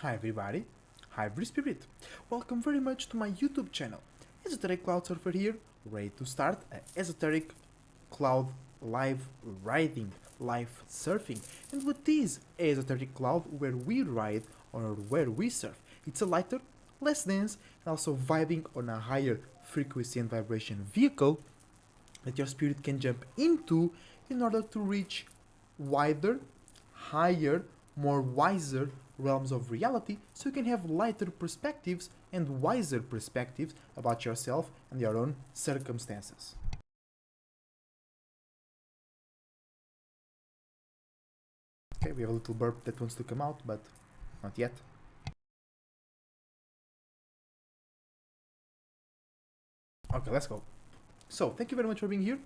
Hi everybody, hi Free Spirit. Welcome very much to my YouTube channel. Esoteric Cloud Surfer here, ready to start a esoteric cloud live riding, live surfing. And what is esoteric cloud where we ride or where we surf? It's a lighter, less dense, and also vibing on a higher frequency and vibration vehicle that your spirit can jump into in order to reach wider, higher, more wiser realms of reality so you can have lighter perspectives and wiser perspectives about yourself and your own circumstances. Okay, we have a little burp that wants to come out, but not yet. Okay, let's go. So, thank you very much for being here.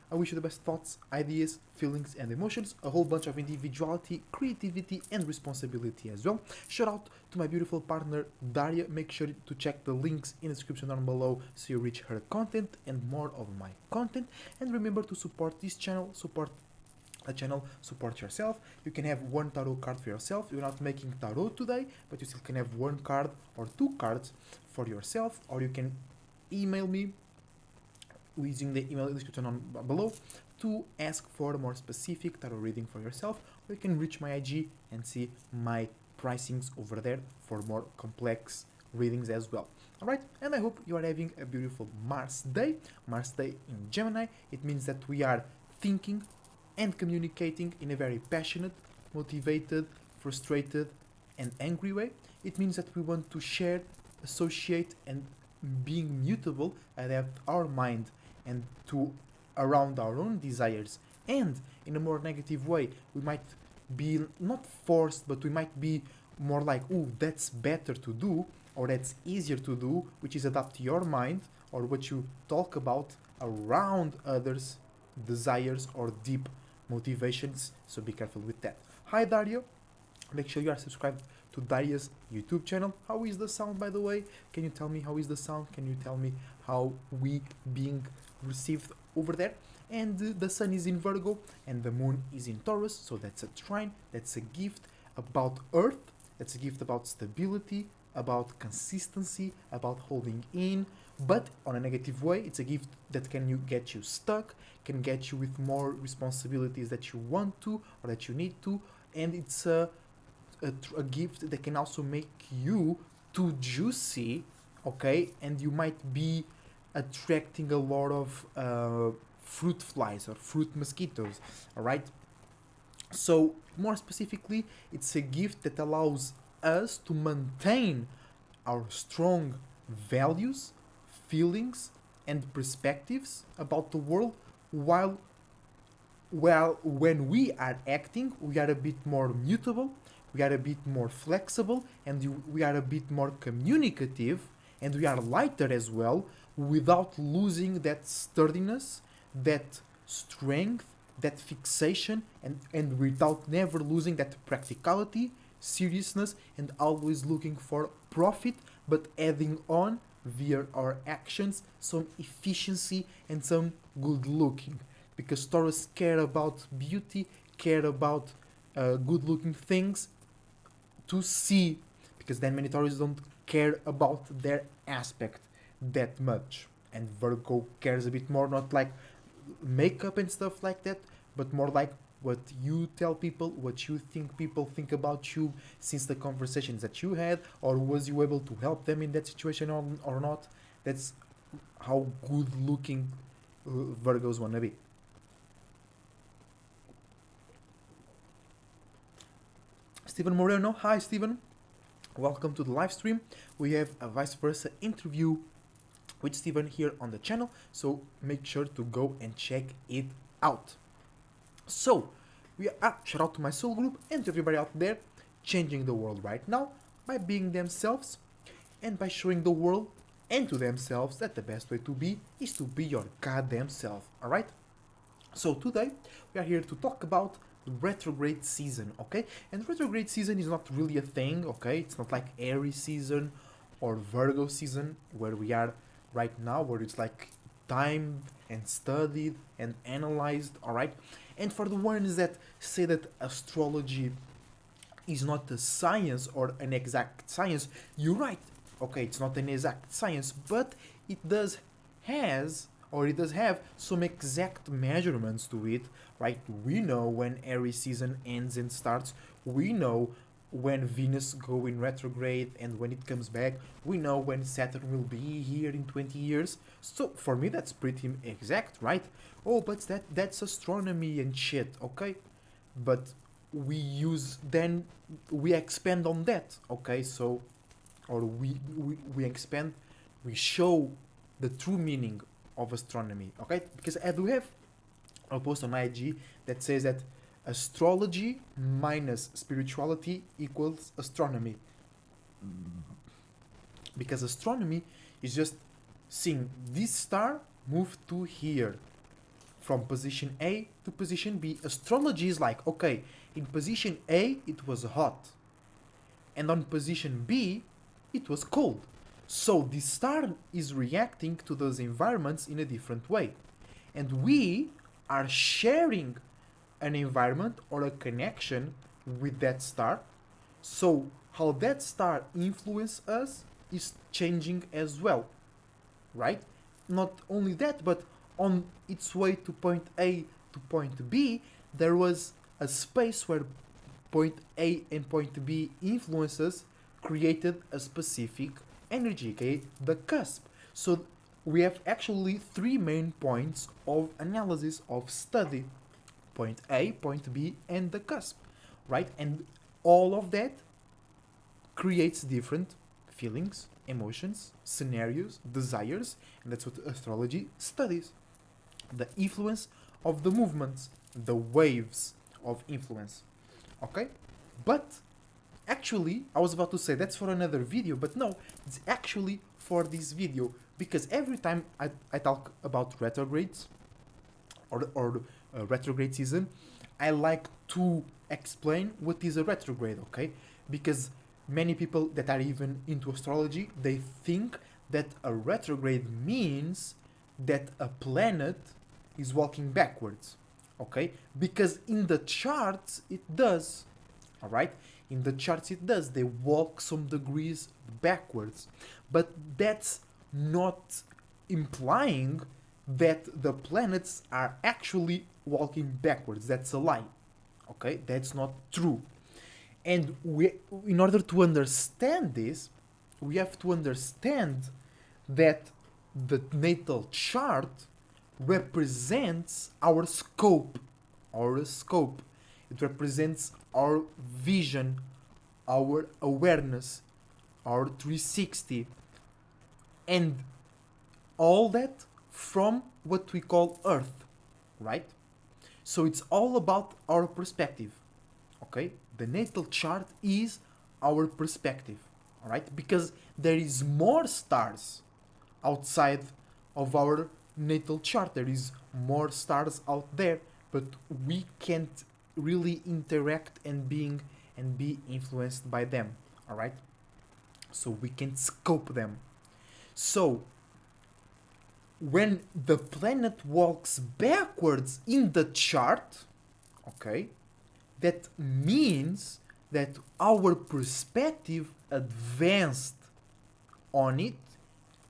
I wish you the best thoughts, ideas, feelings, and emotions, a whole bunch of individuality, creativity, and responsibility as well. Shout out to my beautiful partner Daria. Make sure to check the links in the description down below so you reach her content and more of my content. And remember to support this channel, support a channel, support yourself. You can have one tarot card for yourself. You're not making tarot today, but you still can have one card or two cards for yourself, or you can email me using the email description on below to ask for a more specific tarot reading for yourself, or you can reach my IG and see my pricings over there for more complex readings as well. Alright, and I hope you are having a beautiful Mars Day in Gemini. It means that we are thinking and communicating in a very passionate, motivated, frustrated, and angry way. It means that we want to share, associate, and being mutable, adapt our mind and to around our own desires. And in a more negative way, we might be not forced, but we might be more like, oh, that's better to do, or that's easier to do, which is adapt your mind or what you talk about around others' desires or deep motivations. So be careful with that. Hi Dario, make sure you are subscribed to Daria's YouTube channel. How is the sound, by the way? Can you tell me how is the sound? Can you tell me how we being received over there? And the sun is in Virgo and the moon is in Taurus, so that's a trine, that's a gift about Earth, that's a gift about stability, about consistency, about holding in, but on a negative way. It's a gift that can get you stuck, can get you with more responsibilities that you want to or that you need to, and it's a gift that can also make you too juicy, okay, and you might be attracting a lot of fruit flies or fruit mosquitoes. All right, so more specifically, it's a gift that allows us to maintain our strong values, feelings, and perspectives about the world while when we are acting, we are a bit more mutable, we are a bit more flexible, and we are a bit more communicative, and we are lighter as well, without losing that sturdiness, that strength, that fixation, and without never losing that practicality, seriousness, and always looking for profit, but adding on via our actions some efficiency and some good looking, because Taurus care about beauty, care about good looking things to see, because then many Taurus don't care about their aspect that much, and Virgo cares a bit more, not like makeup and stuff like that, but more like what you tell people, what you think people think about you since the conversations that you had, or was you able to help them in that situation or not. That's how good looking Virgos wanna be. Stephen Moreno, hi Stephen, welcome to the live stream. We have a vice versa interview with Stephen here on the channel, so make sure to go and check it out. So, we are, shout out to my soul group and to everybody out there changing the world right now by being themselves and by showing the world and to themselves that the best way to be is to be your goddamn self, alright? So today we are here to talk about retrograde season, okay? And retrograde season is not really a thing, okay? It's not like Aries season or Virgo season where we are right now, where it's like timed and studied and analyzed, alright? And for the ones that say that astrology is not a science or an exact science. You're right. Okay, it's not an exact science, but it does have some exact measurements to it, right? We know when Aries season ends and starts. We know when Venus go in retrograde and when it comes back. We know when Saturn will be here in 20 years. So for me that's pretty exact, right? Oh, but that's astronomy and shit, okay? But we expand on that, okay? So or we expand, we show the true meaning of astronomy, okay? Because I do have a post on IG that says that astrology minus spirituality equals astronomy. Because astronomy is just seeing this star move to here from position A to position B. Astrology is like, okay, in position A it was hot, and on position B it was cold. So this star is reacting to those environments in a different way. And we are sharing an environment or a connection with that star. So how that star influences us is changing as well, right? Not only that, but on its way to point A to point B, there was a space where point A and point B influences created a specific energy, okay? The cusp. So we have actually three main points of analysis, of study: point A, point B, and the cusp, right? And all of that creates different feelings, emotions, scenarios, desires, and that's what astrology studies. The influence of the movements, the waves of influence, okay? But actually, I was about to say that's for another video, but no, it's actually for this video, because every time I talk about retrogrades or retrograde season, I like to explain what is a retrograde, okay? Because many people that are even into astrology, they think that a retrograde means that a planet is walking backwards, okay? Because in the charts it does, all right? In the charts it does. They walk some degrees backwards. But that's not implying that the planets are actually walking backwards. That's a lie, okay? That's not true. And in order to understand this, we have to understand that the natal chart represents our scope. Our scope. It represents our vision, our awareness, our 360, and all that from what we call Earth, right? So it's all about our perspective, okay? The natal chart is our perspective, all right? Because there is more stars outside of our natal chart. There is more stars out there, but we can't really interact and be influenced by them, all right? So we can scope them. So when the planet walks backwards in the chart, okay, that means that our perspective advanced on it,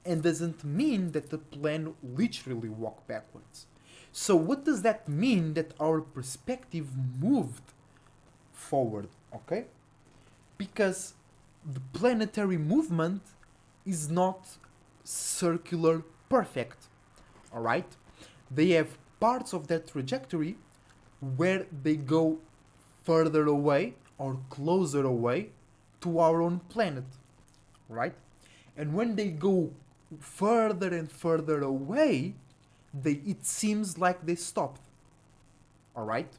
and doesn't mean that the planet literally walked backwards. So what does that mean? That our perspective moved forward, okay? Because the planetary movement is not circular perfect, all right? They have parts of that trajectory where they go further away or closer away to our own planet, right? And when they go further and further away, it seems like they stopped, all right?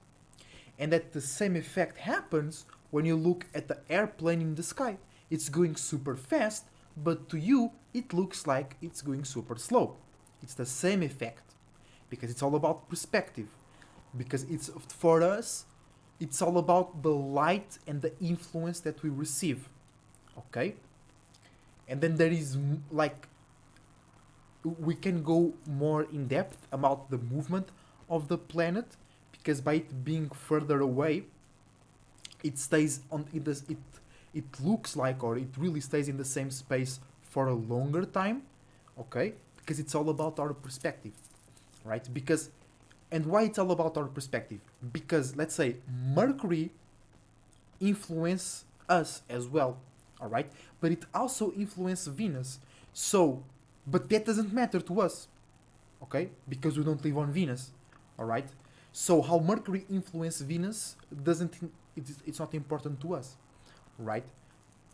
And that the same effect happens when you look at the airplane in the sky. It's going super fast, but to you it looks like it's going super slow. It's the same effect, because it's all about perspective. Because it's, for us, it's all about the light and the influence that we receive, okay? And then there is like, we can go more in depth about the movement of the planet, because by it being further away, it stays on it looks like, or it really stays in the same space for a longer time, okay? Because it's all about our perspective, right? Because, and why it's all about our perspective? Because let's say Mercury influence us as well, all right? But it also influences Venus. So, but that doesn't matter to us, okay? Because we don't live on Venus, all right? So how Mercury influences Venus doesn't, it's not important to us, right?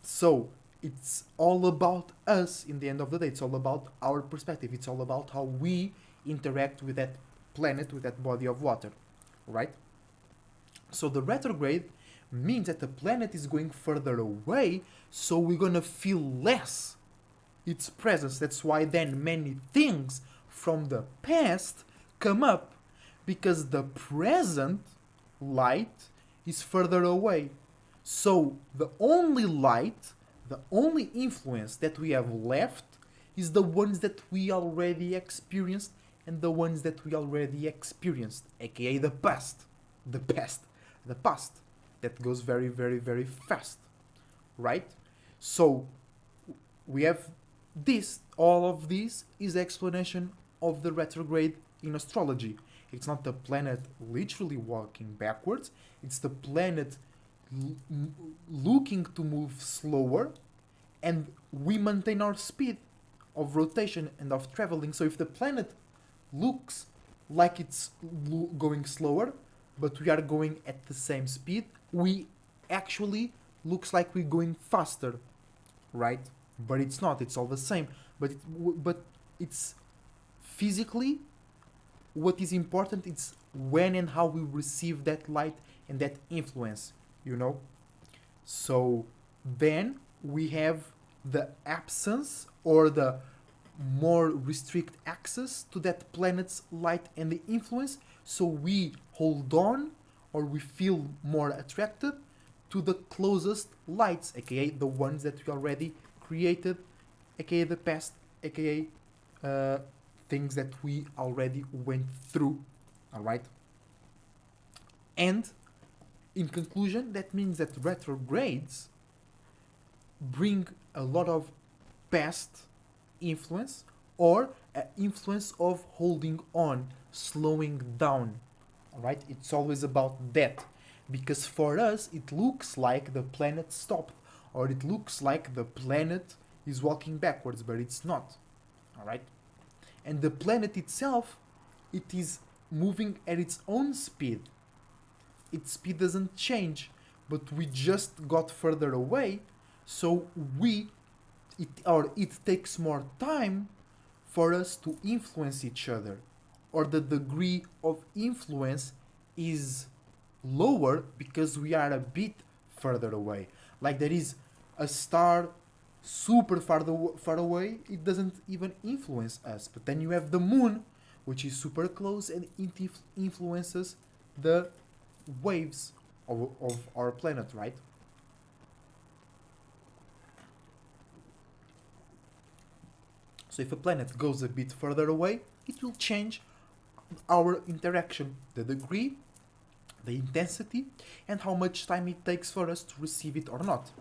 So it's all about us in the end of the day. It's all about our perspective. It's all about how we interact with that planet, with that body of water, right? So the retrograde means that the planet is going further away, so we're gonna feel less its presence. That's why then many things from the past come up, because the present light is further away. So the only light, the only influence that we have left is the ones that we already experienced, and the ones that we already experienced, aka the past. The past. The past. That goes very, very, very fast. Right? So we have this, all of this is the explanation of the retrograde in astrology. It's not the planet literally walking backwards, it's the planet looking to move slower, and we maintain our speed of rotation and of traveling. So if the planet looks like it's going slower, but we are going at the same speed, we actually looks like we're going faster, right? But it's not. It's all the same. But it's physically what is important. It's when and how we receive that light and that influence. You know. So then we have the absence or the more restrict access to that planet's light and the influence, so we hold on or we feel more attracted to the closest lights, aka the ones that we already created, aka the past, aka things that we already went through. All right. And in conclusion, that means that retrogrades bring a lot of past influence, or influence of holding on, slowing down. All right, it's always about that, because for us it looks like the planet stopped, or it looks like the planet is walking backwards, but it's not. All right, and the planet itself, it is moving at its own speed. Its speed doesn't change, but we just got further away, so it takes more time for us to influence each other, or the degree of influence is lower because we are a bit further away. Like there is a star super far away, it doesn't even influence us. But then you have the moon, which is super close, and it influences the waves of our planet, right? So if a planet goes a bit further away, it will change our interaction, the degree, the intensity, and how much time it takes for us to receive it or not.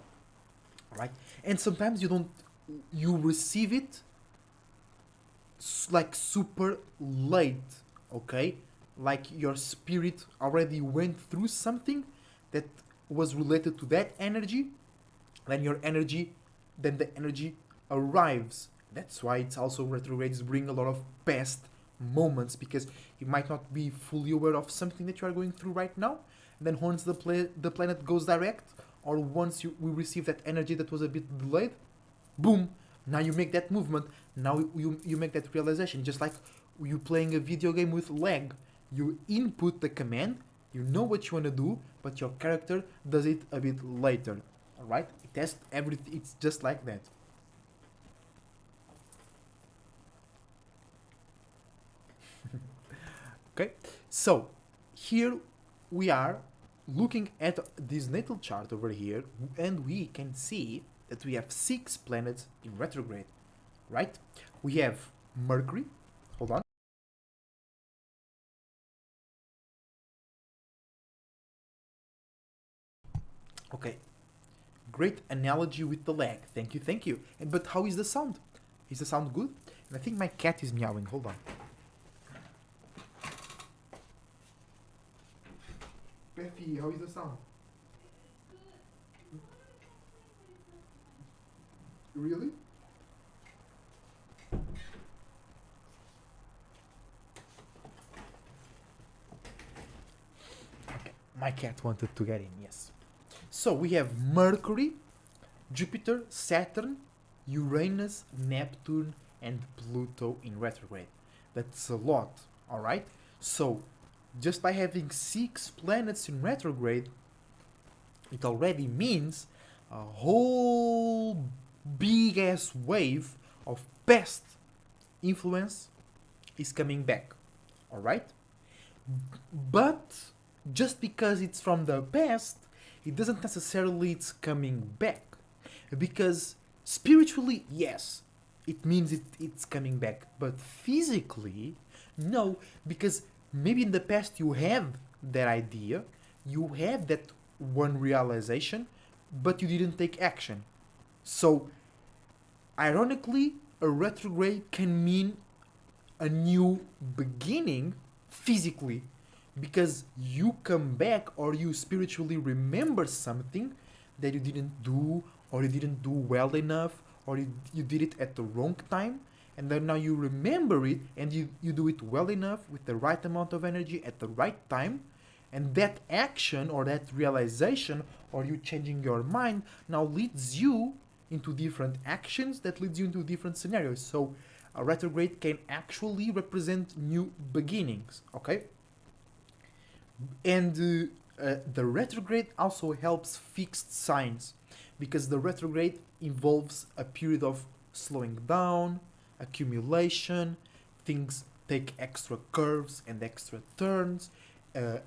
Right? And sometimes you receive it like super late, okay? Like your spirit already went through something that was related to that energy, then the energy arrives. That's why it's also retrogrades bring a lot of past moments, because you might not be fully aware of something that you are going through right now. And then once the planet goes direct, or once we receive that energy that was a bit delayed, boom, now you make that movement. Now you make that realization. Just like you playing a video game with lag. You input the command, you know what you want to do, but your character does it a bit later. Alright? It has everything. It's just like that. Okay, so here we are looking at this natal chart over here, and we can see that we have 6 planets in retrograde, right? We have Mercury, hold on. Okay, great analogy with the leg. Thank you, thank you. But how is the sound? Is the sound good? And I think my cat is meowing. Hold on. Becky, how is the sound? Really? Okay, my cat wanted to get in, yes. So we have Mercury, Jupiter, Saturn, Uranus, Neptune, and Pluto in retrograde. That's a lot, alright? So, just by having 6 planets in retrograde, it already means a whole big ass wave of past influence is coming back, alright? But just because it's from the past, it doesn't necessarily it's coming back. Because spiritually, yes, it means it's coming back. But physically, no, because maybe in the past you have that idea, you have that one realization, but you didn't take action. So, ironically, a retrograde can mean a new beginning physically because you come back or you spiritually remember something that you didn't do or you didn't do well enough or you did it at the wrong time and then now you remember it and you do it well enough with the right amount of energy at the right time and that action or that realization or you changing your mind now leads you into different actions that leads you into different scenarios. So a retrograde can actually represent new beginnings, okay? And the retrograde also helps fixed signs because the retrograde involves a period of slowing down, accumulation, things take extra curves and extra turns.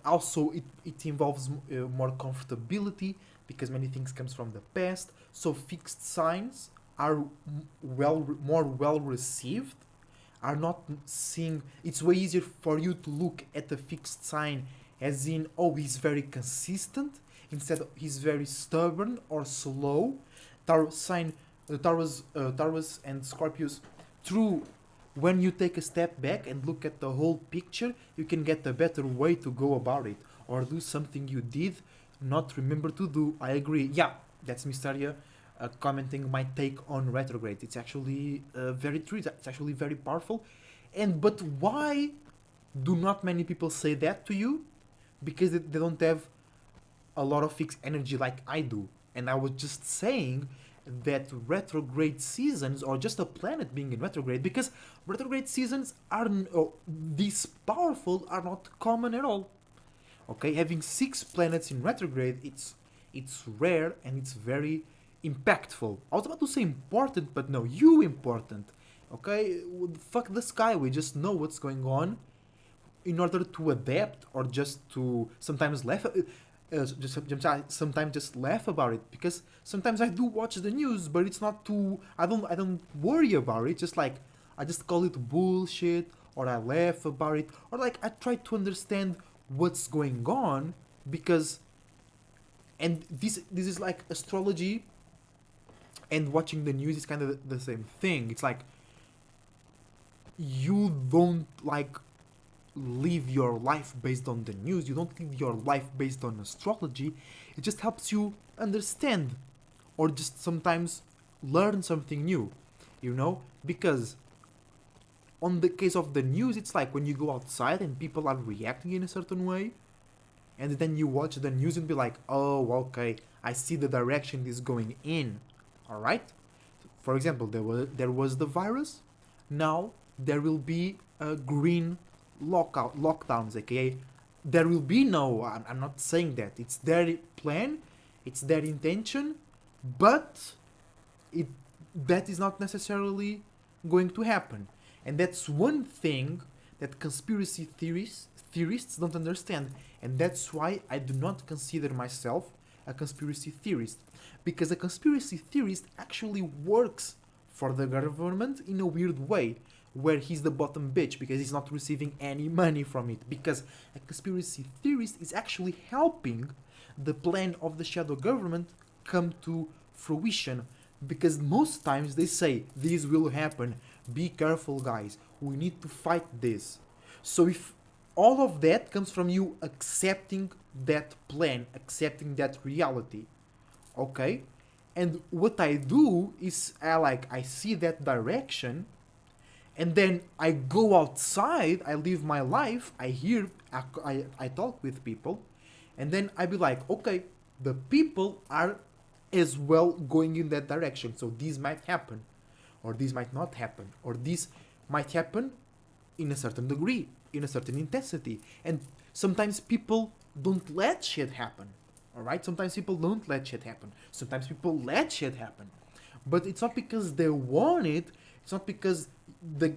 Also, it involves more comfortability because many things comes from the past. So fixed signs are more well received. Are not seeing. It's way easier for you to look at a fixed sign as in, oh, he's very consistent instead of he's very stubborn or slow. Taurus and Scorpios, through when you take a step back and look at the whole picture, you can get a better way to go about it or do something you did not remember to do. I agree. Yeah, that's Mysteria commenting my take on retrograde. It's actually very true. It's actually very powerful. And but why do not many people say that to you? Because they don't have a lot of fixed energy like I do. And I was just saying that retrograde seasons or just a planet being in retrograde because retrograde seasons are this powerful are not common at all. Okay, having 6 planets in retrograde, it's rare and it's very impactful. I was about to say important, but no, you important. Okay, fuck the sky. We just know what's going on in order to adapt or just to sometimes laugh. Sometimes just laugh about it because sometimes I do watch the news, but it's not too. I don't worry about it. Just like I just call it bullshit, or I laugh about it, or like I try to understand what's going on because. And this is like astrology, and watching the news is kind of the same thing. It's like you don't like live your life based on the news. You don't live your life based on astrology. It just helps you understand or just sometimes learn something new, you know? Because on the case of the news, it's like when you go outside and people are reacting in a certain way and then you watch the news and be like, oh, okay, I see the direction this is going in, all right? For example, there was the virus. Now there will be a green lockdowns, aka there will be no. I'm not saying that it's their plan, it's their intention, but that is not necessarily going to happen, and that's one thing that conspiracy theorists don't understand, and that's why I do not consider myself a conspiracy theorist, because a conspiracy theorist actually works for the government in a weird way where he's the bottom bitch because he's not receiving any money from it, because a conspiracy theorist is actually helping the plan of the shadow government come to fruition, because most times they say this will happen, be careful guys, we need to fight this. So if all of that comes from you accepting that plan, accepting that reality, okay, and what I do is I see that direction, and then I go outside, I live my life, I hear, I talk with people, and then I be like, okay, the people are as well going in that direction, so this might happen, or this might not happen, or this might happen in a certain degree, in a certain intensity, and sometimes people don't let shit happen, alright? Sometimes people don't let shit happen, sometimes people let shit happen, but it's not because they want it, it's not because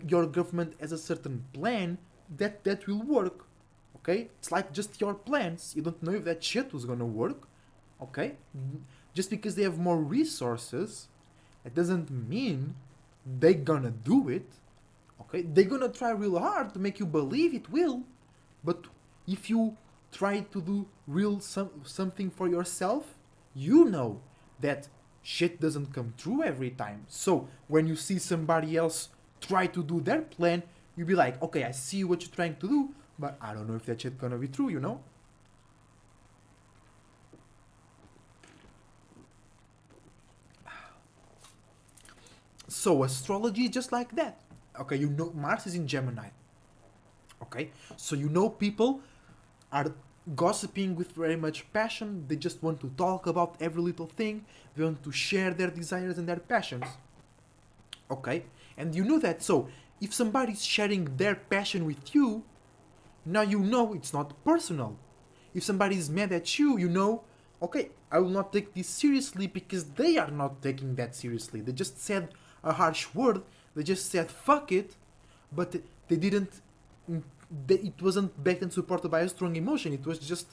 your government has a certain plan that will work, okay? It's like just your plans, you don't know if that shit was gonna work, okay? Just because they have more resources, it doesn't mean they're gonna do it, okay? They're gonna try real hard to make you believe it will, but if you try to do something for yourself, you know that shit doesn't come true every time. So when you see somebody else try to do their plan, you be like, okay, I see what you're trying to do, but I don't know if that shit gonna be true, you know? So astrology is just like that. Okay, you know Mars is in Gemini. Okay, so you know people are gossiping with very much passion. They just want to talk about every little thing. They want to share their desires and their passions. Okay, and you know that. So if somebody's sharing their passion with you, now you know it's not personal. If somebody's mad at you, you know, okay, I will not take this seriously because they are not taking that seriously. They just said a harsh word. They just said fuck it, but they didn't. It wasn't backed and supported by a strong emotion. It was just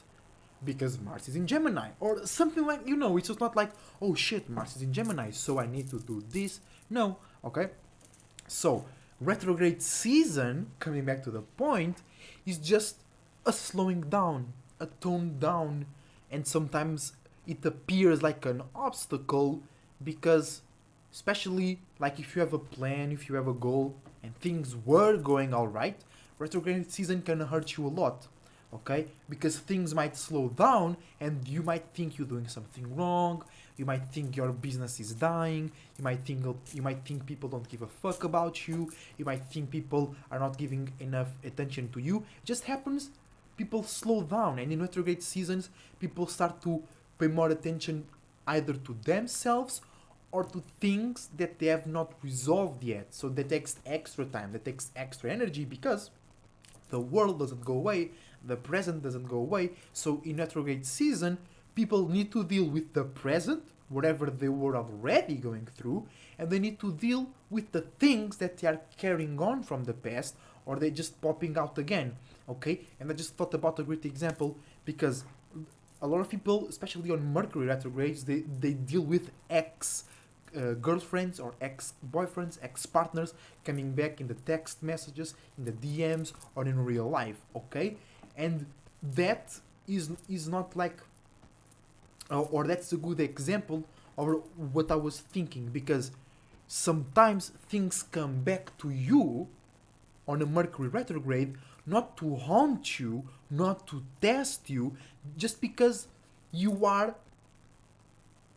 because Mars is in Gemini or something like, you know. It's just not like, oh shit, Mars is in Gemini, so I need to do this. No, okay. So retrograde season, coming back to the point, is just a slowing down, a tone down, and sometimes it appears like an obstacle because, especially like if you have a plan, if you have a goal, and things were going alright, retrograde season can hurt you a lot, okay? Because things might slow down and you might think you're doing something wrong, you might think your business is dying, you might think people don't give a fuck about you, you might think people are not giving enough attention to you. It just happens, people slow down, and in retrograde seasons people start to pay more attention either to themselves or to things that they have not resolved yet. So that takes extra time, that takes extra energy, because the world doesn't go away, the present doesn't go away. So in retrograde season, people need to deal with the present, whatever they were already going through, and they need to deal with the things that they are carrying on from the past, or they're just popping out again, okay? And I just thought about a great example, because a lot of people, especially on Mercury retrogrades, they deal with girlfriends or ex-boyfriends, ex-partners coming back in the text messages, in the DMs, or in real life, okay? And that is not like, or that's a good example of what I was thinking, because sometimes things come back to you on a Mercury retrograde, not to haunt you, not to test you, just because you are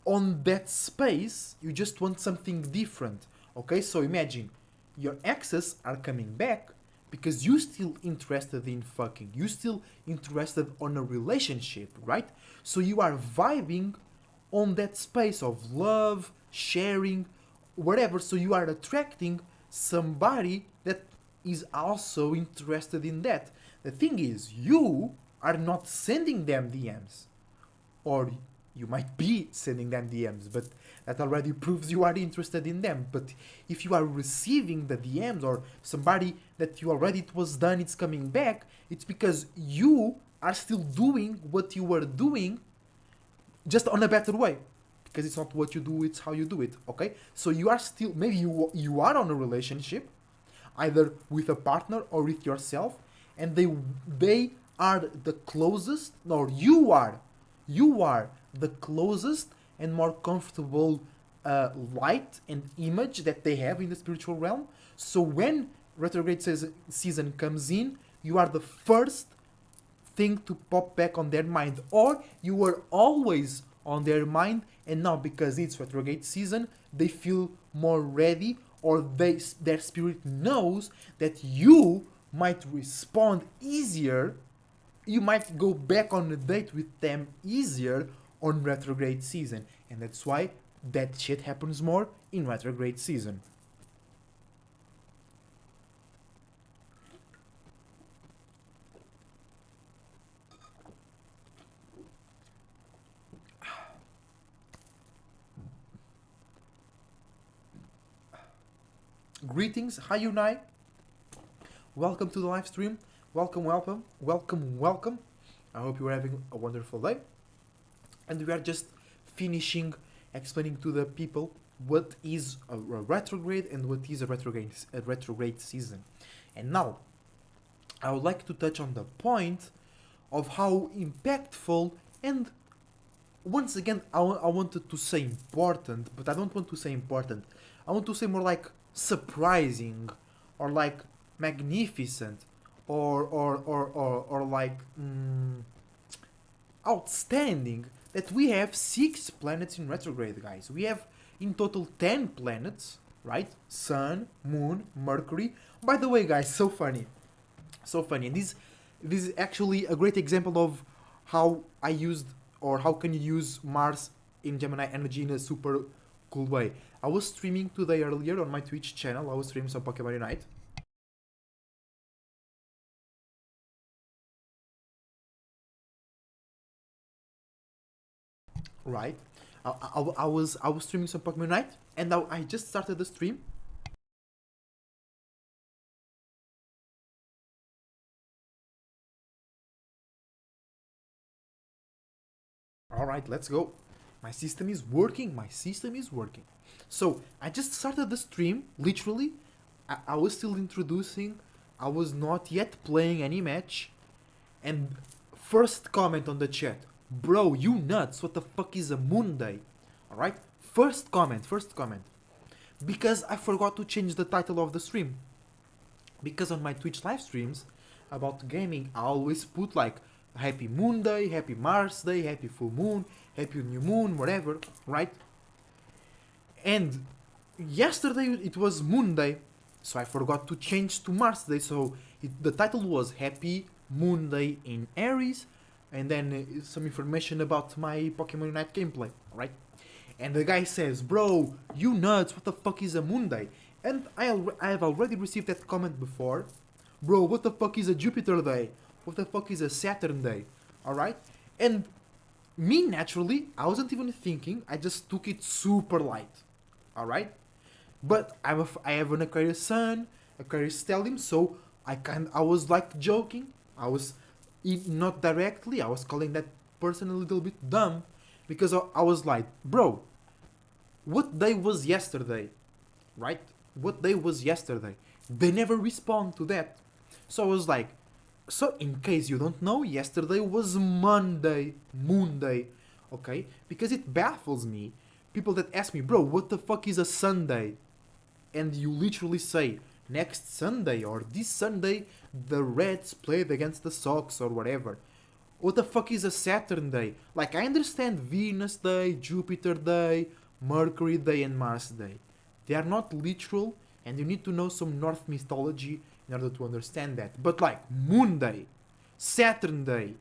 on that space, you just want something different, okay? So imagine your exes are coming back because you still interested in fucking, you still interested on a relationship, right? So you are vibing on that space of love, sharing, whatever. So you are attracting somebody that is also interested in that. The thing is, you are not sending them DMs, or you might be sending them DMs, but that already proves you are interested in them. But if you are receiving the DMs, or somebody that you already, it was done, it's coming back, it's because you are still doing what you were doing, just on a better way. Because it's not what you do, it's how you do it, okay? So you are still, maybe you are on a relationship, either with a partner or with yourself, and they are the closest, or you are you are the closest and more comfortable light and image that they have in the spiritual realm. So when retrograde season comes in, you are the first thing to pop back on their mind, or you were always on their mind, and now because it's retrograde season, they feel more ready, or their spirit knows that you might respond easier, you might go back on a date with them easier on retrograde season, and that's why that shit happens more in retrograde season. Greetings, hi Unai. Welcome to the live stream. Welcome, welcome, welcome, welcome. I hope you are having a wonderful day. And we are just finishing explaining to the people what is a retrograde and what is a retrograde season. And now, I would like to touch on the point of how impactful and once again, I wanted to say important, but I don't want to say important. I want to say more like surprising or like magnificent or like outstanding that we have 6 planets in retrograde, guys. We have in total 10 planets, right? Sun, Moon, Mercury. By the way, guys, so funny. So funny. And this is actually a great example of how I used or how can you use Mars in Gemini energy in a super cool way. I was streaming today earlier on my Twitch channel. I was streaming some Pokemon Unite. Right. I was streaming some Pokemon Unite, and I just started the stream. All right, let's go. My system is working. My system is working. So I just started the stream. Literally, I was still introducing. I was not yet playing any match, and first comment on the chat. Bro, you nuts, what the fuck is a moon day? Alright? First comment. Because I forgot to change the title of the stream. Because on my Twitch live streams about gaming, I always put like Happy Moon Day, Happy Mars Day, Happy Full Moon, Happy New Moon, whatever, right? And yesterday it was Moon Day, so I forgot to change to Mars Day, so the title was Happy Moon Day in Aries, and then some information about my Pokemon Unite gameplay, right? And the guy says, bro, you nuts, what the fuck is a Moon Day? And I have already received that comment before. Bro, what the fuck is a Jupiter Day? What the fuck is a Saturn Day? Alright? And me, naturally, I wasn't even thinking, I just took it super light. Alright? But I have an Aquarius Sun, Aquarius Stellium, so I was like joking. I was not directly, I was calling that person a little bit dumb because I was like, bro, what day was yesterday? Right? What day was yesterday? They never respond to that. So I was like, so in case you don't know, yesterday was Monday, Moon Day, okay? Because it baffles me. People that ask me, bro, what the fuck is a Sunday? And you literally say, next Sunday or this Sunday, the Reds played against the Sox or whatever. What the fuck is a Saturn Day? Like, I understand Venus Day, Jupiter Day, Mercury Day, and Mars Day. They are not literal, and you need to know some North mythology in order to understand that. But like, Moon Day, Saturn Day,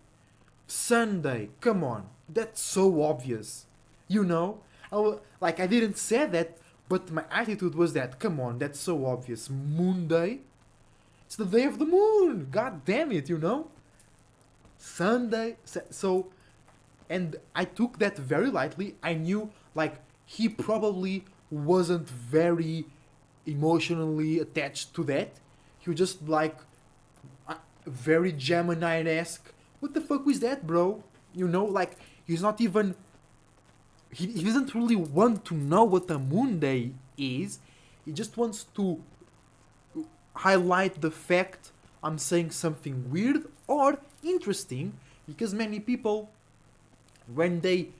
Sunday, come on, that's so obvious. You know? I didn't say that, but my attitude was that, come on, that's so obvious. Moon Day? It's the day of the moon! God damn it, you know? Sunday, so... And I took that very lightly. I knew, like, he probably wasn't very emotionally attached to that. He was just, like, very Gemini-esque. What the fuck was that, bro? You know, like, he's not even... He doesn't really want to know what a moon day is. He just wants to highlight the fact I'm saying something weird or interesting, because many people When they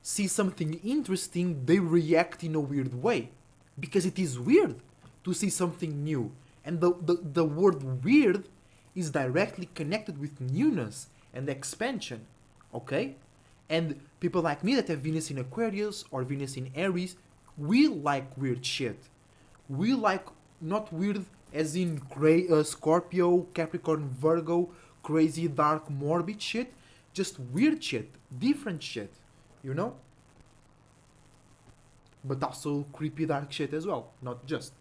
see something interesting, they react in a weird way. Because it is weird to see something new. And the word weird is directly connected with newness and expansion. Okay? And people like me that have Venus in Aquarius or Venus in Aries, we like weird shit. We like not weird as in Scorpio, Capricorn, Virgo, crazy, dark, morbid shit. Just weird shit, different shit, you know? But also creepy, dark shit as well, not just.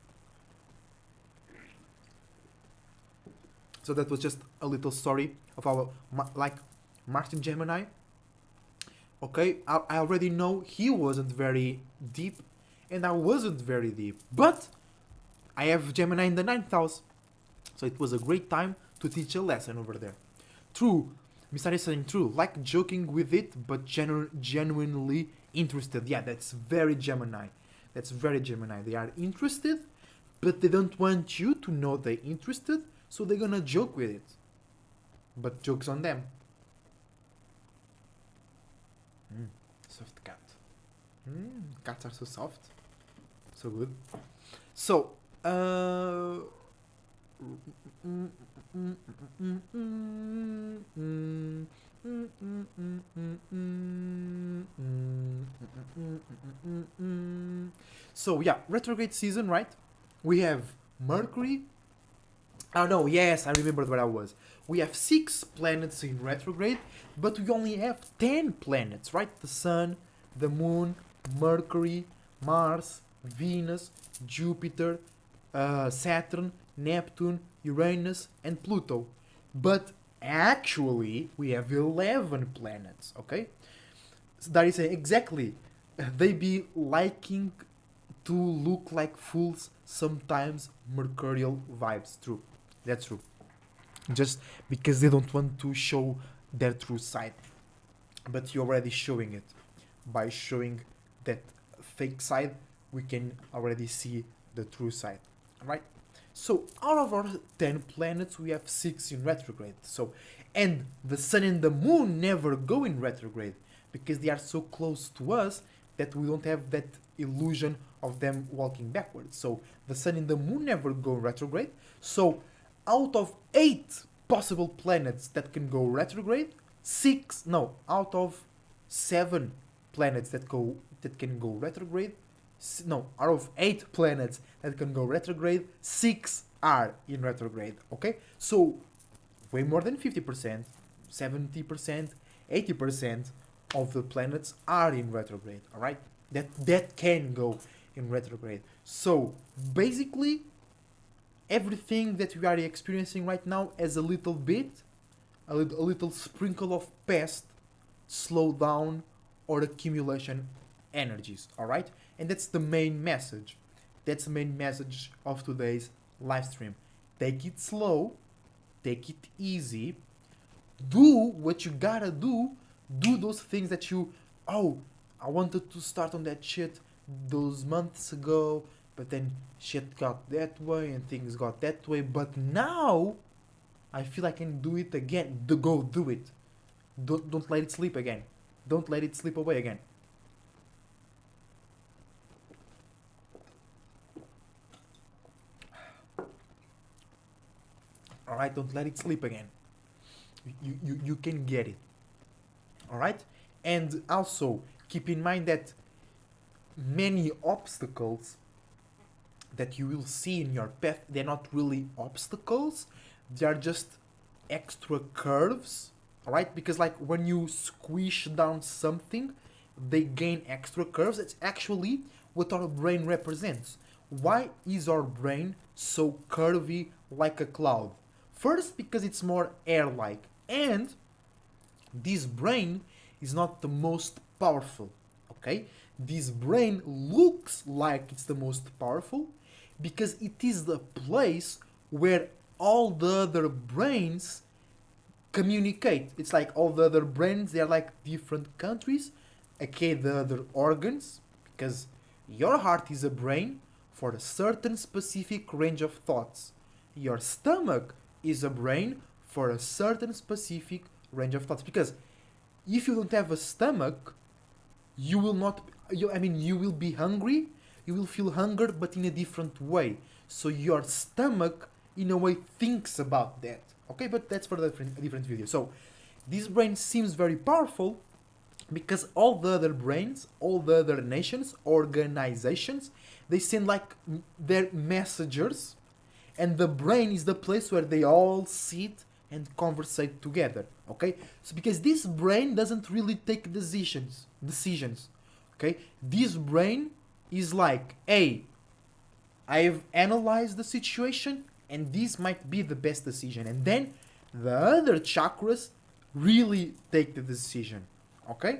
So that was just a little story of our, like, Martin Gemini. Okay, I already know he wasn't very deep, and I wasn't very deep. But I have Gemini in the 9th house. So it was a great time to teach a lesson over there. True, Mr. saying true, like joking with it, but genuinely interested. Yeah, that's very Gemini. That's very Gemini. They are interested, but they don't want you to know they're interested, so they're gonna joke with it. But joke's on them. Soft cat. Cats are so soft. So good. So, so yeah, retrograde season, right? We have Mercury. Oh no, yes, I remembered where I was. We have 6 planets in retrograde, but we only have 10 planets, right? The Sun, the Moon, Mercury, Mars, Venus, Jupiter, Saturn, Neptune, Uranus, and Pluto. But actually, we have 11 planets, okay? So that is exactly, they be liking to look like fools sometimes, mercurial vibes. True, that's true. Just because they don't want to show their true side. But you're already showing it. By showing that fake side, we can already see the true side. Right? So out of our 10 planets, we have 6 in retrograde. So, and the Sun and the Moon never go in retrograde because they are so close to us that we don't have that illusion of them walking backwards. So the Sun and the Moon never go retrograde. So out of 8 possible planets that can go retrograde, out of 7 planets that can go retrograde, out of 8 planets that can go retrograde, 6 are in retrograde. Okay, so way more than 50%, 70%, 80% of the planets are in retrograde. All right, that can go in retrograde. So basically, everything that we are experiencing right now has a little sprinkle of past, slow down, or accumulation energies. All right, and that's the main message. That's the main message of today's live stream. Take it slow, take it easy, do what you gotta do those things that I wanted to start on that shit those months ago, but then shit got that way and things got that way, but now I feel I can do it again. Go do it. Don't let it sleep again. Don't let it slip away again. Alright, don't let it sleep again. You can get it. Alright? And also keep in mind that many obstacles that you will see in your path, they're not really obstacles, they are just extra curves. Alright? Because like when you squish down something, they gain extra curves. It's actually what our brain represents. Why is our brain so curvy like a cloud? First, because it's more air-like, and this brain is not the most powerful, okay? This brain looks like it's the most powerful because it is the place where all the other brains communicate. It's like all the other brains, they're like different countries, okay, the other organs, because your heart is a brain for a certain specific range of thoughts. Your stomach is a brain for a certain specific range of thoughts, because if you don't have a stomach, you will not, you will be hungry, you will feel hunger, but in a different way. So your stomach, in a way, thinks about that. Okay, but that's for a different video. So this brain seems very powerful because all the other brains, all the other nations, organizations, they send like their messengers, and the brain is the place where they all sit and conversate together. Okay, so because this brain doesn't really take decisions. Okay, this brain is like, hey, I've analyzed the situation and this might be the best decision, and then the other chakras really take the decision. Okay,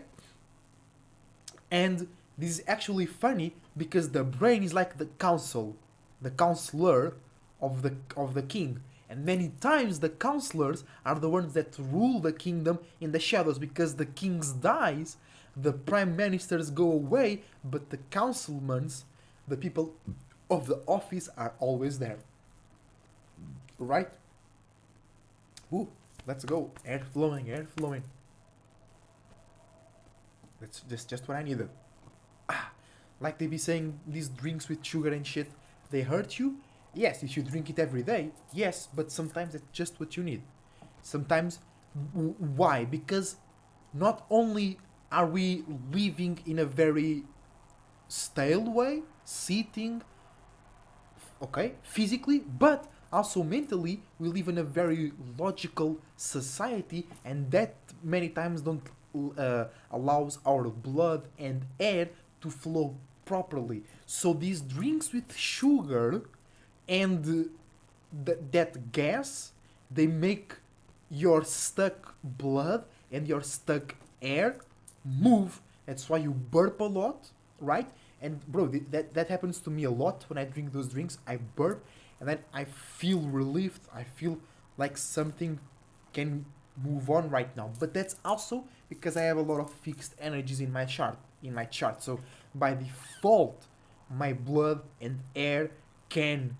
and this is actually funny because the brain is like the counselor of the king, and many times the counselors are the ones that rule the kingdom in the shadows, because the kings dies, the prime ministers go away, but the councilmen, the people of the office, are always there. Right? Ooh, let's go. Air flowing, air flowing. That's just what I needed. Like they be saying, these drinks with sugar and shit, they hurt you? Yes, if you drink it every day, yes, but sometimes it's just what you need. Sometimes, why? Because not only are we living in a very stale way, sitting, okay, physically, but also mentally, we live in a very logical society, and that many times don't allows our blood and air to flow properly. So these drinks with sugar and that gas, they make your stuck blood and your stuck air move. That's why you burp a lot, right? And bro, that happens to me a lot when I drink those drinks. I burp and then I feel relieved. I feel like something can move on right now. But that's also because I have a lot of fixed energies in my chart. So by default, my blood and air can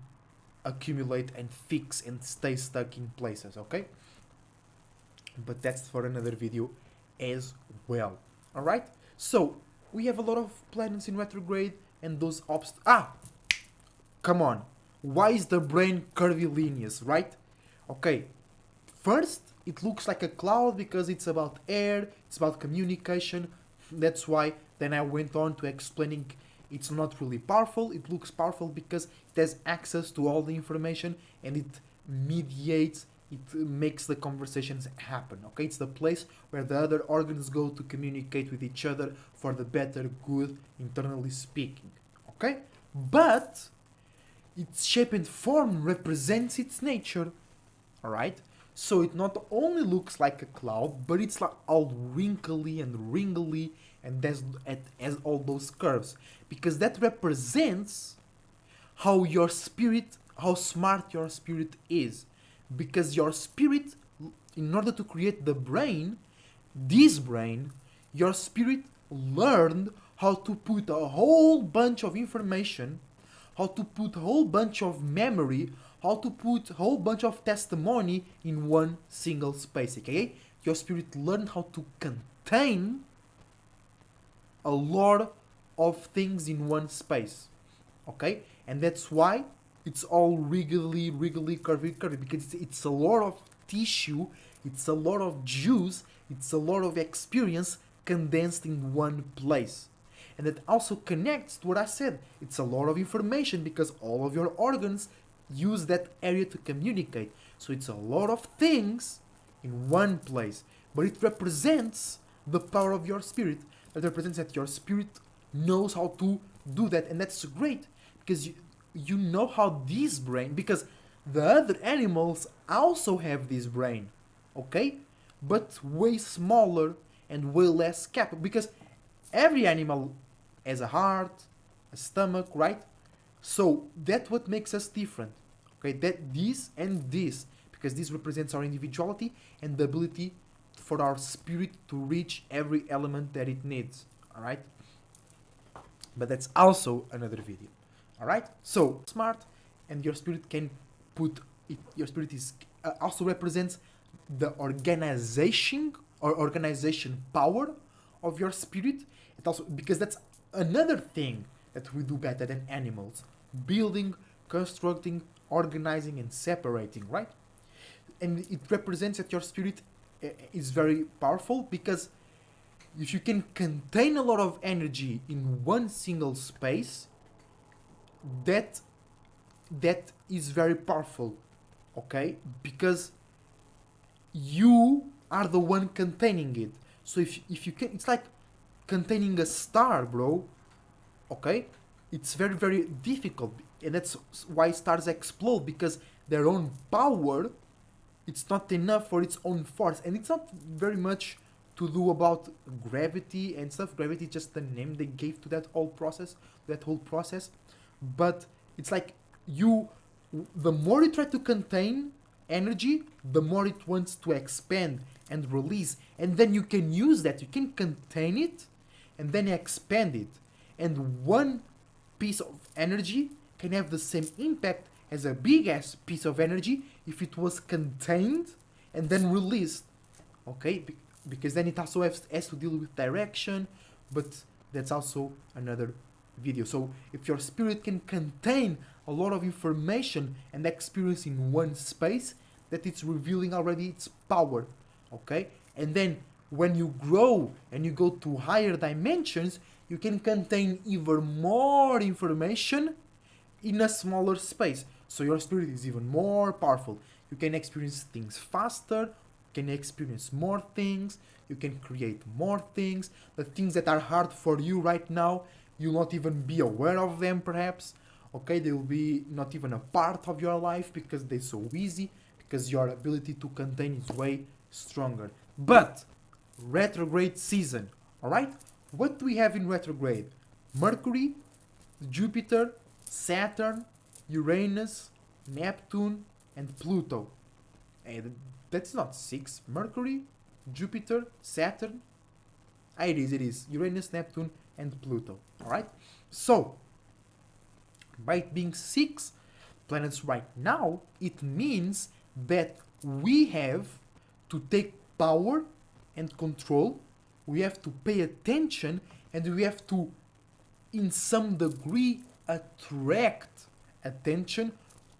accumulate and fix and stay stuck in places, okay? But that's for another video as well. Alright? So we have a lot of planets in retrograde and those come on. Why is the brain curvilineous, right? Okay. First, it looks like a cloud because it's about air, it's about communication. That's why then I went on to explaining it's not really powerful. It looks powerful because it has access to all the information and it mediates, it makes the conversations happen. Okay, it's the place where the other organs go to communicate with each other for the better good, internally speaking. Okay, but its shape and form represents its nature. All right, so it not only looks like a cloud, but it's like all wrinkly and wrinkly, and has all those curves, because that represents how smart your spirit is. Because your spirit, in order to create this brain, your spirit learned how to put a whole bunch of information, how to put a whole bunch of memory, how to put a whole bunch of testimony in one single space, okay? Your spirit learned how to contain a lot of things in one space, okay? And that's why it's all wriggly, curvy, because it's a lot of tissue, it's a lot of juice, it's a lot of experience condensed in one place. And that also connects to what I said. It's a lot of information because all of your organs use that area to communicate. So it's a lot of things in one place. But it represents the power of your spirit. It represents that your spirit knows how to do that. And that's great because you know how this brain, because the other animals also have this brain, okay? But way smaller and way less capable, because every animal has a heart, a stomach, right? So that's what makes us different, okay? That this and this, because this represents our individuality and the ability for our spirit to reach every element that it needs, all right? But that's also another video. All right, so smart, and your spirit can put it. Your spirit is also represents the organization or organization power of your spirit. It also, because that's another thing that we do better than animals: building, constructing, organizing, and separating, right? And it represents that your spirit is very powerful, because if you can contain a lot of energy in one single space, that that is very powerful, okay? Because you are the one containing it. So if you can, it's like containing a star, bro. Okay, it's very very difficult, and that's why stars explode, because their own power, it's not enough for its own force, and it's not very much to do about gravity and stuff. Gravity is just the name they gave to that whole process. But it's like you, the more you try to contain energy, the more it wants to expand and release, and then you can use that. You can contain it and then expand it, and one piece of energy can have the same impact as a big ass piece of energy if it was contained and then released. Okay, because then it also has to deal with direction, but that's also another video. So if your spirit can contain a lot of information and experience in one space, that it's revealing already its power. Okay, and then when you grow and you go to higher dimensions, you can contain even more information in a smaller space. So your spirit is even more powerful. You can experience things faster, you can experience more things, you can create more things. The things that are hard for you right now, you'll not even be aware of them perhaps. Okay, they will be not even a part of your life because they're so easy, because your ability to contain is way stronger. But retrograde season, alright? What do we have in retrograde? Mercury, Jupiter, Saturn, Uranus, Neptune, and Pluto. And that's not 6. Mercury, Jupiter, Saturn. It is. Uranus, Neptune, and Pluto. Alright? So, by it being 6 planets right now, it means that we have to take power and control. We have to pay attention, and we have to, in some degree, attract attention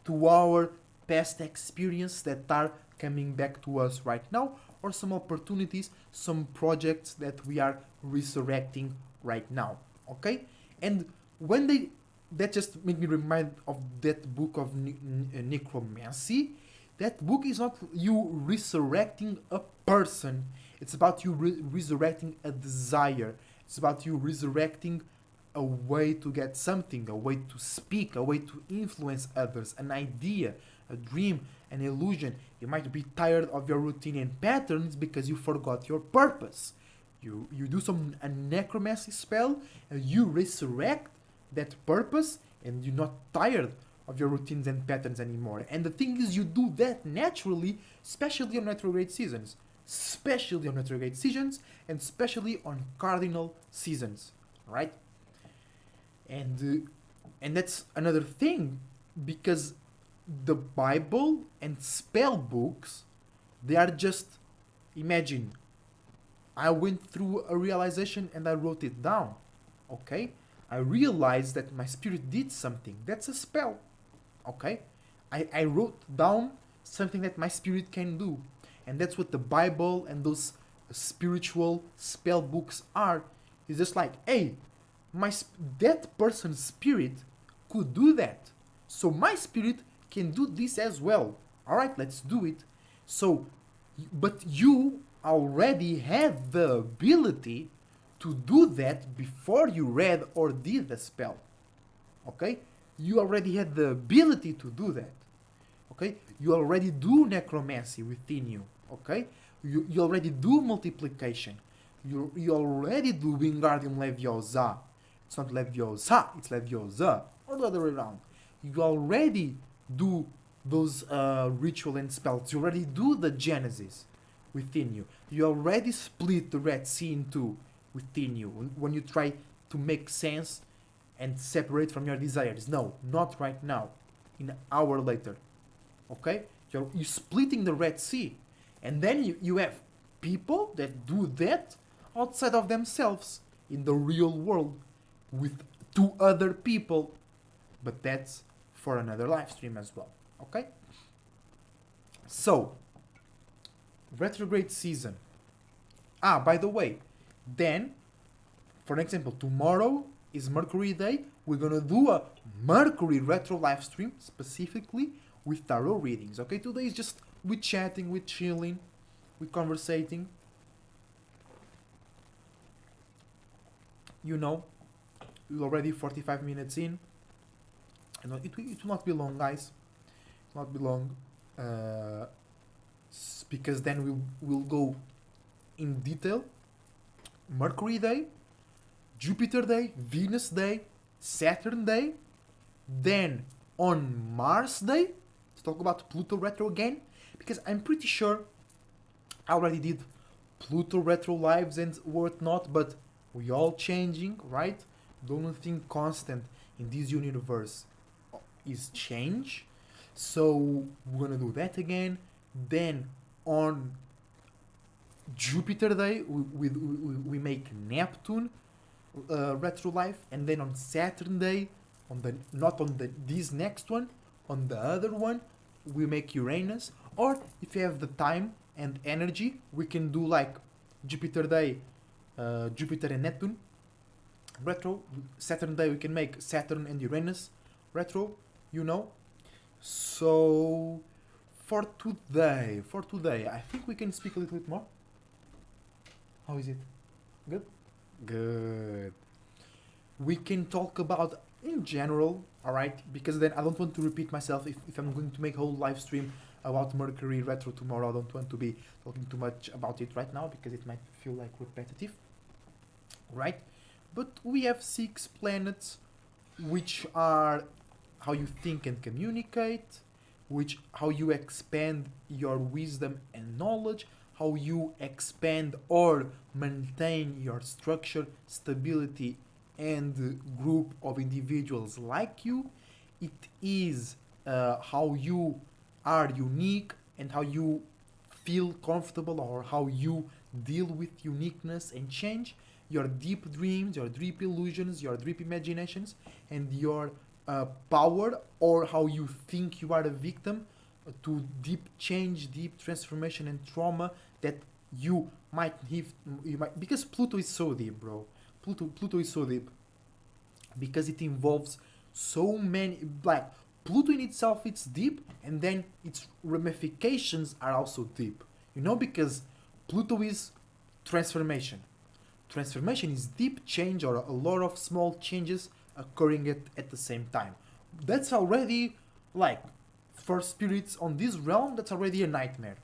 to our past experience that are coming back to us right now, or some opportunities, some projects that we are resurrecting right now. Okay, and when that just made me remind of that book of necromancy. That book is not you resurrecting a person. It's about you resurrecting a desire. It's about you resurrecting a way to get something, a way to speak, a way to influence others, an idea, a dream, an illusion. You might be tired of your routine and patterns because you forgot your purpose. You do a necromancy spell and you resurrect that purpose, and you're not tired of your routines and patterns anymore. And the thing is, you do that naturally, especially on retrograde seasons. And especially on cardinal seasons, right? And that's another thing, because the Bible and spell books, they are just, imagine, I went through a realization and I wrote it down, okay? I realized that my spirit did something. That's a spell, okay? I wrote down something that my spirit can do. And that's what the Bible and those spiritual spell books are. It's just like, hey, that person's spirit could do that. So my spirit can do this as well. Alright, let's do it. So, but you already had the ability to do that before you read or did the spell. Okay? You already had the ability to do that. Okay? You already do necromancy within you. Okay? You already do multiplication. You already do Wingardium Leviosa. It's not Leviosa, it's Leviosa. Or the other way around. You already do those ritual and spells. You already do the Genesis within you. You already split the Red Sea in two within you. When you try to make sense and separate from your desires. No, not right now. In an hour later. Okay? You're splitting the Red Sea. And then you have people that do that outside of themselves in the real world with two other people, but that's for another live stream as well. Okay? So, retrograde season. By the way, then, for example, tomorrow is Mercury Day. We're gonna do a Mercury retro live stream specifically with tarot readings. Okay, today is just we chatting, we chilling, we conversating. You know, we're already 45 minutes in. You know, it will not be long, guys. It will not be long, because then we'll go in detail. Mercury Day, Jupiter Day, Venus Day, Saturn Day, then on Mars Day, to talk about Pluto retro again, because I'm pretty sure I already did Pluto retro lives and whatnot, but we all changing, right? The only thing constant in this universe is change. So we're gonna do that again. Then on Jupiter Day, we make Neptune retro life, and then on Saturn Day, on the not on the this next one, on the other one, we make Uranus. Or if you have the time and energy, we can do like Jupiter Day, Jupiter and Neptune retro. Saturn Day we can make Saturn and Uranus retro, you know. So for today, I think we can speak a little bit more. How is it? Good? Good. We can talk about in general, alright? Because then I don't want to repeat myself if I'm going to make a whole live stream about Mercury retro tomorrow. I don't want to be talking too much about it right now because it might feel like repetitive, right? But we have 6 planets, which are how you think and communicate, which how you expand your wisdom and knowledge, how you expand or maintain your structure, stability, and group of individuals like you. It is how you are unique and how you feel comfortable, or how you deal with uniqueness and change, your deep dreams, your deep illusions, your deep imaginations, and your power, or how you think you are a victim to deep change, deep transformation and trauma that you might have, because Pluto is so deep, bro. Pluto is so deep because it involves so many, like Pluto in itself, it's deep, and then its ramifications are also deep, you know, because Pluto is transformation. Transformation is deep change, or a lot of small changes occurring at the same time. That's already, like, for spirits on this realm, that's already a nightmare.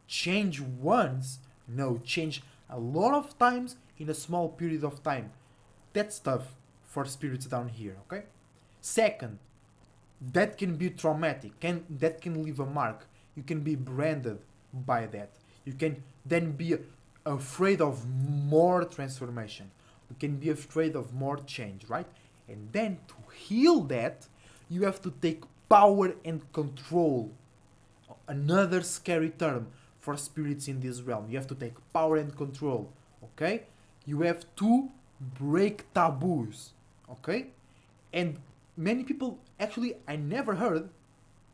Change once, no, change a lot of times in a small period of time. That's tough for spirits down here, okay? Second, that can be traumatic, that can leave a mark. You can be branded by that. You can then be afraid of more transformation. You can be afraid of more change, right? And then to heal that, you have to take power and control. Another scary term for spirits in this realm. You have to take power and control, okay? You have to break taboos, okay? And many people, actually, I never heard,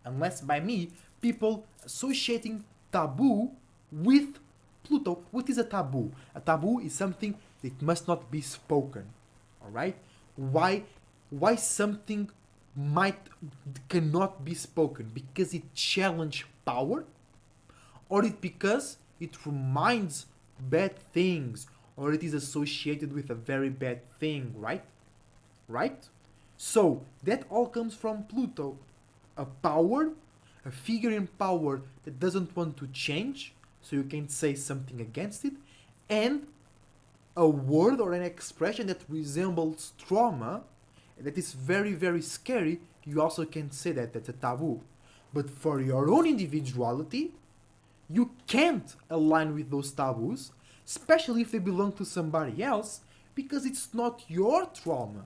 unless by me, people associating taboo with Pluto. What is a taboo? A taboo is something that must not be spoken, alright? Why something cannot be spoken? Because it challenges power, or it because it reminds bad things, or it is associated with a very bad thing, right? Right? So that all comes from Pluto. A power, a figure in power that doesn't want to change, so you can say something against it, and a word or an expression that resembles trauma, that is very, very scary. You also can say that that's a taboo. But for your own individuality, you can't align with those taboos, especially if they belong to somebody else, because it's not your trauma.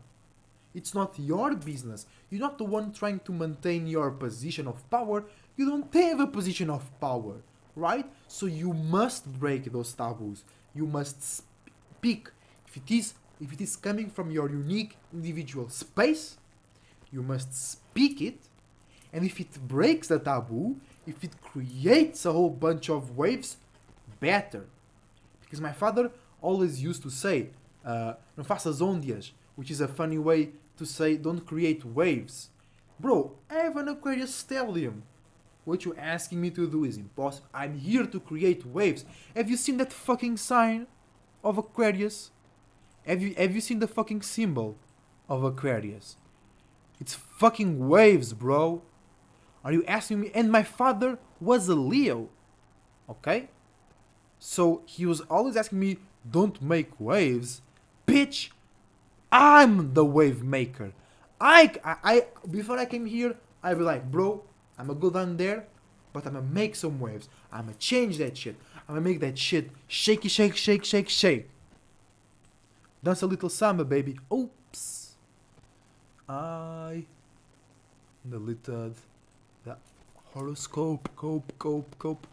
It's not your business. You're not the one trying to maintain your position of power. You don't have a position of power. right? So you must break those taboos. You must speak. If it is coming from your unique individual space, you must speak it. And if it breaks the taboo, if it creates a whole bunch of waves, better. Because my father always used to say, não faças ondas, which is a funny way to say don't create waves. Bro, I have an Aquarius stellium. What you're asking me to do is impossible. I'm here to create waves. Have you seen that fucking sign of Aquarius? Have you seen the fucking symbol of Aquarius? It's fucking waves, bro. Are you asking me? And my father was a Leo. Okay? So he was always asking me, don't make waves. Bitch, I'm the wave maker. I before I came here, I'd be like, bro, I'm gonna go down there, but I'm gonna make some waves. I'm gonna change that shit. I'm gonna make that shit shaky, shake, shake, shake, shake. Dance a little samba, baby. Oops. I deleted the horoscope, cope.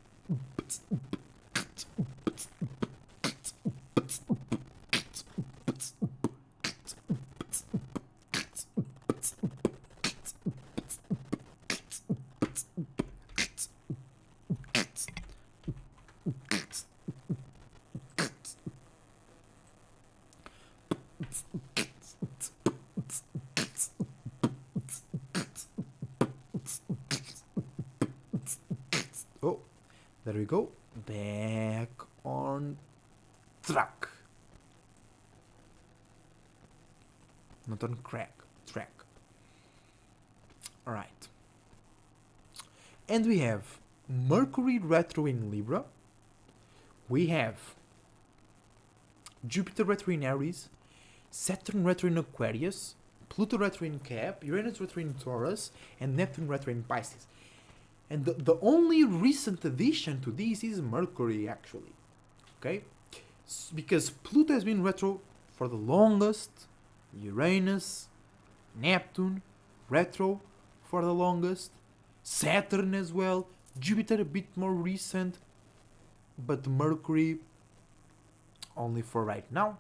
Oh, there we go. Back on track. Not on track. Alright. And we have Mercury retro in Libra. We have Jupiter retro in Aries, Saturn retro in Aquarius, Pluto retro in Cap, Uranus retro in Taurus, and Neptune retro in Pisces. And the only recent addition to this is Mercury, actually. Okay? Because Pluto has been retro for the longest, Uranus, Neptune, retro for the longest, Saturn as well, Jupiter a bit more recent, but Mercury only for right now,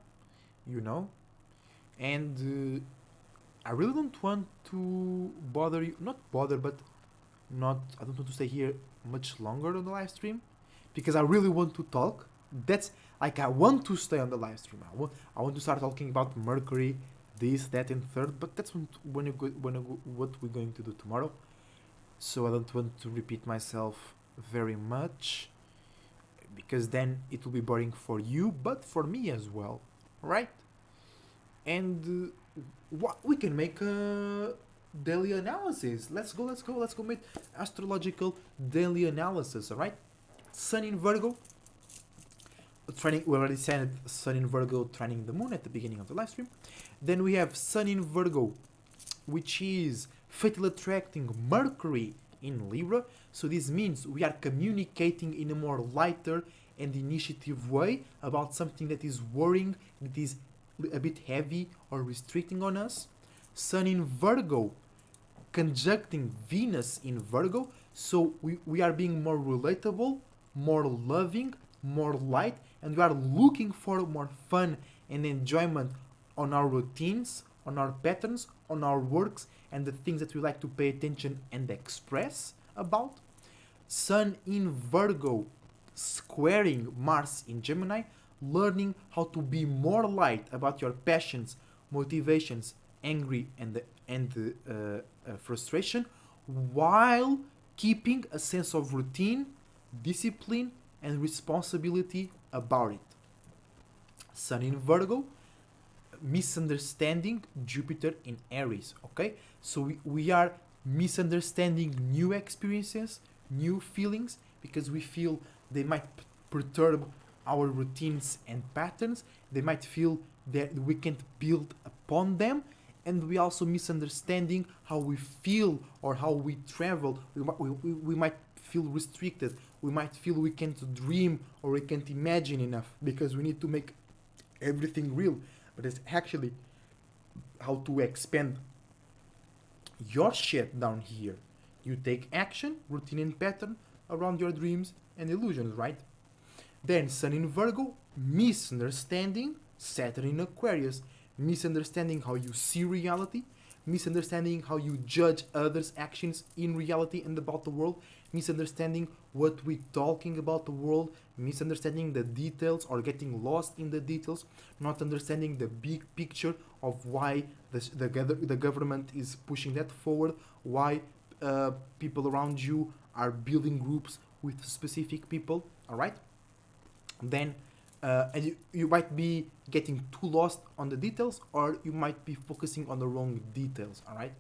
you know. And I really don't want to bother you, not bother, but I don't want to stay here much longer on the live stream, because I really want to talk. That's like, I want to stay on the live stream. I want to start talking about Mercury, this, that, and third, but that's what we're going to do tomorrow. So I don't want to repeat myself very much, because then it will be boring for you, but for me as well, right? And what we can make a daily analysis. Let's go make astrological daily analysis. All right, Sun in Virgo, training. We already said Sun in Virgo training the moon at the beginning of the live stream. Then we have Sun in Virgo, which is fatally attracting Mercury in Libra. So this means we are communicating in a more lighter and initiative way about something that is worrying, that is a bit heavy or restricting on us. Sun in Virgo conjuncting Venus in Virgo, so we are being more relatable, more loving, more light, and we are looking for more fun and enjoyment on our routines, on our patterns, on our works, and the things that we like to pay attention and express about. Sun in Virgo squaring Mars in Gemini, learning how to be more light about your passions, motivations, angry, and frustration, while keeping a sense of routine, discipline, and responsibility about it. Sun in Virgo, misunderstanding Jupiter in Aries. Okay, so we are misunderstanding new experiences, new feelings, because we feel they might perturb our routines and patterns. They might feel that we can't build upon them, and we also misunderstanding how we feel or how we travel. We might feel restricted. We might feel we can't dream or we can't imagine enough because we need to make everything real. But it's actually how to expand your shit down here. You take action, routine and pattern around your dreams and illusions, right? Then Sun in Virgo, misunderstanding, Saturn in Aquarius, misunderstanding how you see reality, misunderstanding how you judge others' actions in reality and about the world, misunderstanding what we're talking about the world, misunderstanding the details or getting lost in the details, not understanding the big picture of why the government is pushing that forward, why people around you are building groups with specific people, alright? Then and you might be getting too lost on the details, or you might be focusing on the wrong details, alright?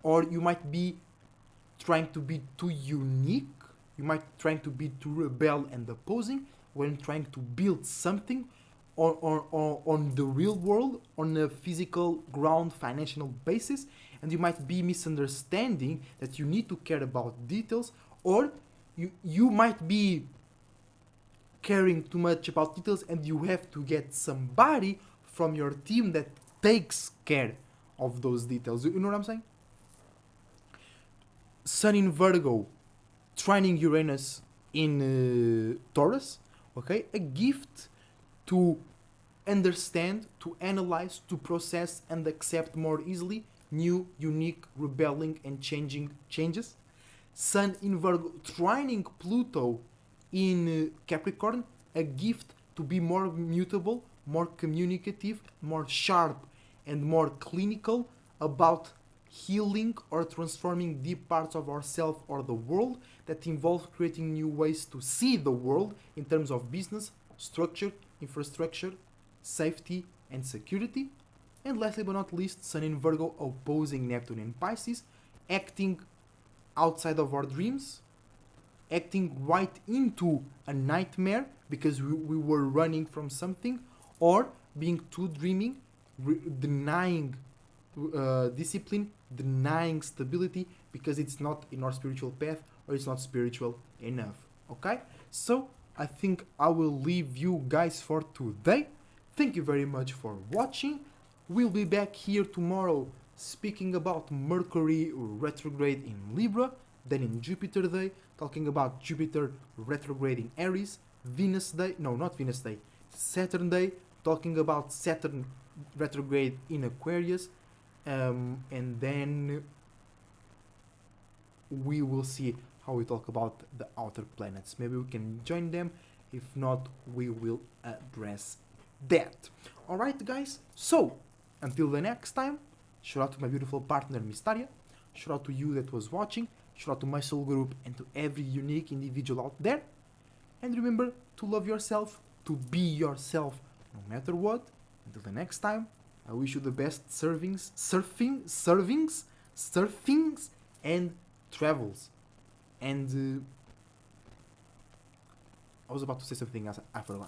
Or you might be trying to be too unique, you might trying to be too rebel and opposing when trying to build something on the real world, on a physical ground financial basis, and you might be misunderstanding that you need to care about details, or you might be caring too much about details and you have to get somebody from your team that takes care of those details. You know what I'm saying? Sun in Virgo, trining Uranus in Taurus, okay? A gift to understand, to analyze, to process and accept more easily new, unique, rebelling and changing changes. Sun in Virgo, trining Pluto in Capricorn, a gift to be more mutable, more communicative, more sharp and more clinical about healing or transforming deep parts of ourselves or the world, that involve creating new ways to see the world in terms of business, structure, infrastructure, safety and security. And lastly but not least, Sun in Virgo opposing Neptune in Pisces, acting outside of our dreams, acting right into a nightmare because we were running from something, or being too dreaming, denying discipline, denying stability because it's not in our spiritual path or it's not spiritual enough. Okay? So I think I will leave you guys for today. Thank you very much for watching. We'll be back here tomorrow speaking about Mercury retrograde in Libra, then in Jupiter Day, talking about Jupiter retrograde in Aries, Venus Day, no, not Venus Day, Saturn Day, talking about Saturn retrograde in Aquarius, and then we will see how we talk about the outer planets. Maybe we can join them, if not, we will address that. Alright guys, so until the next time, shout out to my beautiful partner Mystaria, shout out to you that was watching, shout out to my soul group and to every unique individual out there. And remember to love yourself, to be yourself no matter what. Until the next time, I wish you the best surfings, and travels. And I was about to say something else, I forgot.